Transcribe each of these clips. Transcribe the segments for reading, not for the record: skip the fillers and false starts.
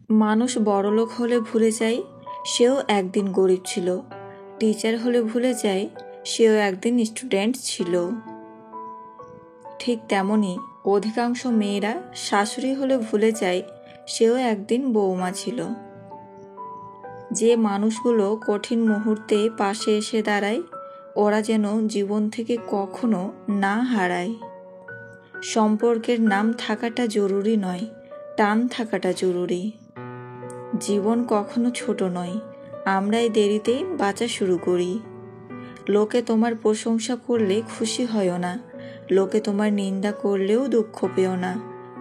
মানুষ বড়লোক হলে ভুলে যায় সেও একদিন গরিব ছিল, টিচার হলে ভুলে যায় সেও একদিন স্টুডেন্ট ছিল। ঠিক তেমনি অধিকাংশ মেয়েরা শাশুড়ি হলে ভুলে যায় সেও একদিন বৌমা ছিল। যে মানুষগুলো কঠিন মুহূর্তে পাশে এসে দাঁড়ায় ওরা যেন জীবন থেকে কখনো না হারায়। সম্পর্কের নাম থাকাটা জরুরি নয়, টান থাকাটা জরুরি। জীবন কখনো ছোট নয়, আমরাই দেরিতে বাঁচা শুরু করি। লোকে তোমার প্রশংসা করলে খুশি হয়ও না, লোকে তোমার নিন্দা করলেও দুঃখ পেও না।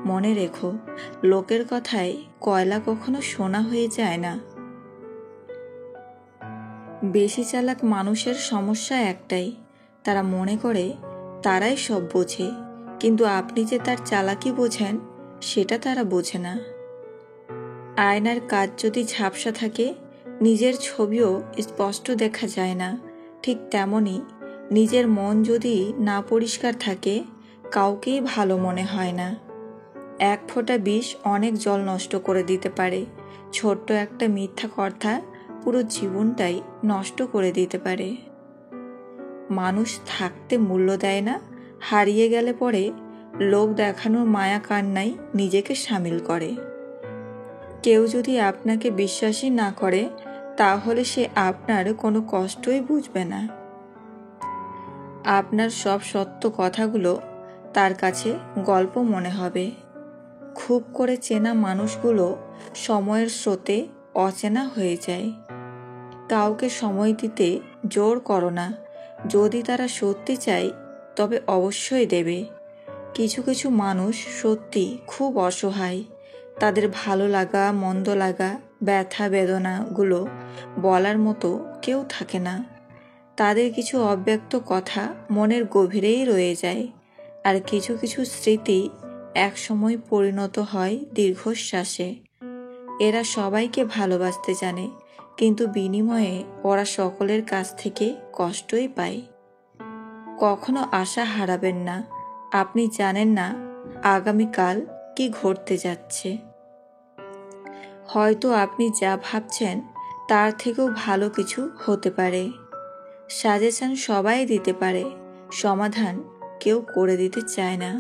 মনে রেখো, লোকের কথায় কয়লা কখনো সোনা হয়ে যায় না। বেশি চালাক মানুষের সমস্যা একটাই, তারা মনে করে তারাই সব বোঝে, কিন্তু আপনি যে তার চালাকি বোঝেন সেটা তারা বোঝে না। আয়নার কাচ যদি ঝাপসা থাকে নিজের ছবিও স্পষ্ট দেখা যায় না। ঠিক তেমনি নিজের মন যদি না পরিষ্কার থাকে কাউকেই ভালো মনে হয় না। এক ফোঁটা বিষ অনেক জল নষ্ট করে দিতে পারে, ছোট্ট একটা মিথ্যা কথা পুরো জীবনটাই নষ্ট করে দিতে পারে। মানুষ থাকতে মূল্য দেয় না, হারিয়ে গেলে পরে লোক দেখানোর মায়া কান্নায় নিজেকে সামিল করে। কেউ যদি আপনাকে বিশ্বাসই না করে তাহলে সে আপনার কোনো কষ্টই বুঝবে না। আপনার সব সত্য কথাগুলো তার কাছে গল্প মনে হবে। খুব করে চেনা মানুষগুলো সময়ের স্রোতে অচেনা হয়ে যায়। কাউকে সময় দিতে জোর করো না, যদি তারা সত্যি চায় তবে অবশ্যই দেবে। কিছু কিছু মানুষ সত্যি খুব অসহায়, তাদের ভালো লাগা মন্দ লাগা ব্যথা বেদনাগুলো বলার মতো কেউ থাকে না। তাদের কিছু অব্যক্ত কথা মনের গভীরেই রয়ে যায়, আর কিছু কিছু স্মৃতি একসময় পরিণত হয় দীর্ঘশ্বাসে। এরা সবাইকে ভালোবাসতে জানে, কিন্তু বিনিময়ে ওরা সকলের কাছ থেকে কষ্টই পায়। কখনো আশা হারাবেন না, আপনি জানেন না আগামীকাল কি ঘটতে যাচ্ছে। হয়তো আপনি যা ভাবছেন তার থেকেও ভালো কিছু হতে পারে। সাজেশন সবাই দিতে পারে, সমাধান কেউ করে দিতে চায় না।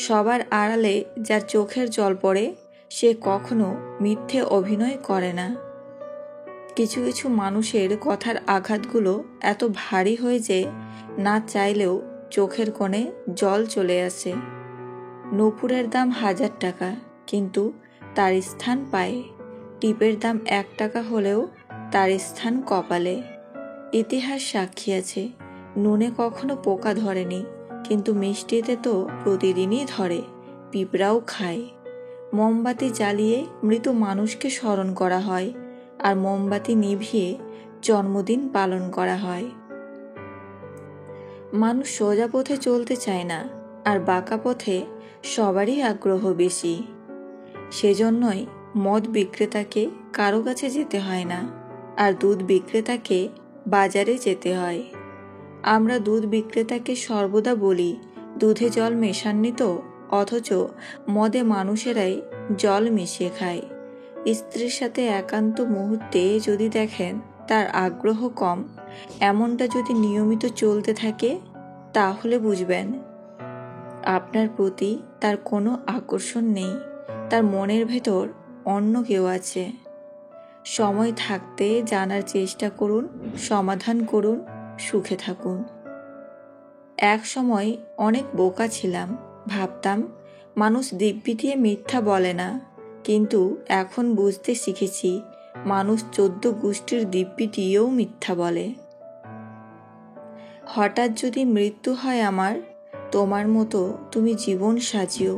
সবার আড়ালে যার চোখের জল পড়ে সে কখনো মিথ্যে অভিনয় করে না। কিছু কিছু মানুষের কথার আঘাতগুলো এত ভারী হয়ে যে না চাইলেও চোখের কোণে জল চলে আসে। নূপুরের দাম 1000 টাকা, কিন্তু তার স্থান পায়ে। টিপের দাম 1 টাকা হলেও তার স্থান কপালে। ইতিহাস সাক্ষী আছে, নুনে কখনো পোকা ধরেনি, কিন্তু মিষ্টিতে তো প্রতিদিনই ধরে, পিঁপড়াও খায়। মোমবাতি জ্বালিয়ে মৃত মানুষকে স্মরণ করা হয়, আর মোমবাতি নিভিয়ে জন্মদিন পালন করা হয়। মানুষ সোজা পথে চলতে চায় না, আর বাঁকা পথে সবারই আগ্রহ বেশি। সেজন্যই মদ বিক্রেতাকে কারো কাছে যেতে হয় না, আর দুধ বিক্রেতাকে বাজারে যেতে হয়। আমরা দুধ বিক্রেতাকে সর্বদা বলি দুধে জল মেশাননি তো, অথচ মদে মানুষেরাই জল মিশিয়ে খায়। স্ত্রীর সাথে একান্ত মুহূর্তে যদি দেখেন তার আগ্রহ কম, এমনটা যদি নিয়মিত চলতে থাকে তাহলে বুঝবেন আপনার প্রতি তার কোনো আকর্ষণ নেই, তার মনের ভেতর অন্য কেউ আছে। সময় থাকতে জানার চেষ্টা করুন, সমাধান করুন, সুখে থাকুন। এক সময় অনেক বোকা ছিলাম, ভাবতাম মানুষ দিব্যি দিয়ে মিথ্যা বলে না, কিন্তু এখন বুঝতে শিখেছি মানুষ 14 গোষ্ঠীর দিব্যি দিয়েও মিথ্যা বলে। হঠাৎ যদি মৃত্যু হয় আমার, তোমার মতো তুমি জীবন সাজিও,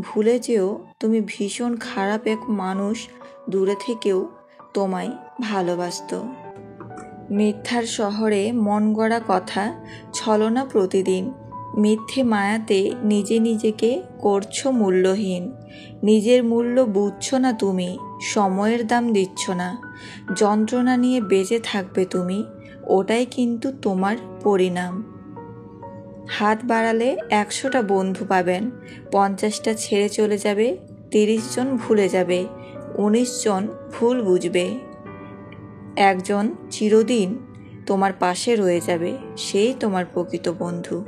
ভুলে যেও তুমি ভীষণ খারাপ এক মানুষ দূরে থেকেও তোমায় ভালোবাসত। মিথ্যার শহরে মন গড়া কথা, ছলনা প্রতিদিন। মিথ্যে মায়াতে নিজে নিজেকে করছো মূল্যহীন। নিজের মূল্য বুঝছো না তুমি, সময়ের দাম দিচ্ছ না। যন্ত্রণা নিয়ে বেঁচে থাকবে তুমি, ওটাই কিন্তু তোমার পরিণাম। হাত বাড়ালে 100টা বন্ধু পাবেন, 50টা ছেড়ে চলে যাবে, 30 জন ভুলে যাবে। 19 জন ভুল বুঝবে। একজন চিরদিন তোমার পাশে রয়ে যাবে, সেই তোমার প্রকৃত বন্ধু।